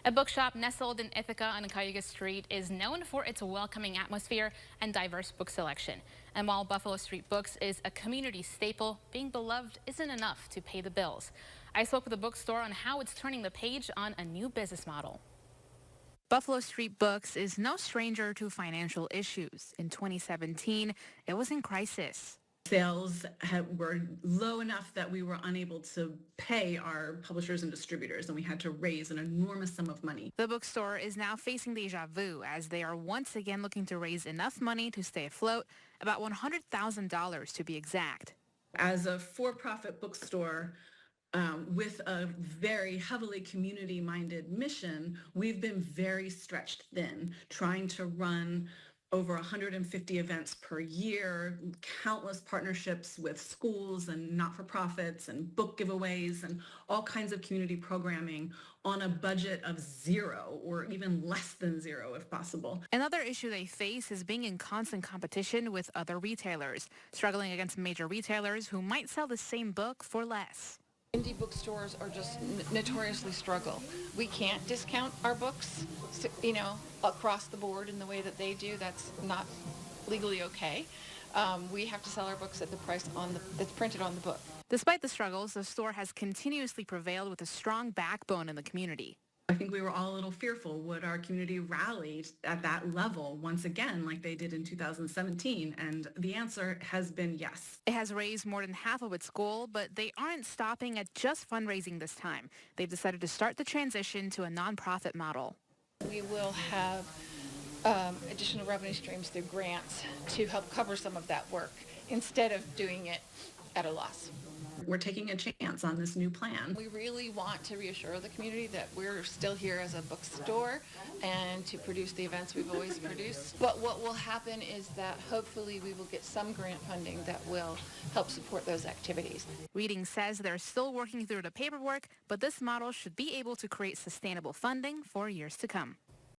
A bookshop nestled in Ithaca on Cayuga Street is known for its welcoming atmosphere and diverse book selection. And while Buffalo Street Books is a community staple, being beloved isn't enough to pay the bills. I spoke with the bookstore on how it's turning the page on a new business model. Buffalo Street Books is no stranger to financial issues. In 2017, it was in crisis. Were low enough that we were unable to pay our publishers and distributors, and we had to raise an enormous sum of money. The bookstore is now facing deja vu as they are once again looking to raise enough money to stay afloat, about $100,000 to be exact. As a for-profit bookstore, with a very heavily community-minded mission, we've been very stretched thin, trying to run over 150 events per year, countless partnerships with schools and not-for-profits and book giveaways and all kinds of community programming on a budget of zero or even less than zero if possible. Another issue they face is being in constant competition with other retailers, struggling against major retailers who might sell the same book for less. Indie bookstores are just notoriously struggle. We can't discount our books, across the board in the way that they do. That's not legally okay. We have to sell our books at the price that's printed on the book. Despite the struggles, the store has continuously prevailed with a strong backbone in the community. I think we were all a little fearful. Would our community rally at that level once again like they did in 2017? And the answer has been yes. It has raised more than half of its goal, but they aren't stopping at just fundraising this time. They've decided to start the transition to a nonprofit model. We will have additional revenue streams through grants to help cover some of that work instead of doing it at a loss. We're taking a chance on this new plan. We really want to reassure the community that we're still here as a bookstore and to produce the events we've always produced. But what will happen is that hopefully we will get some grant funding that will help support those activities. Reading says they're still working through the paperwork, but this model should be able to create sustainable funding for years to come.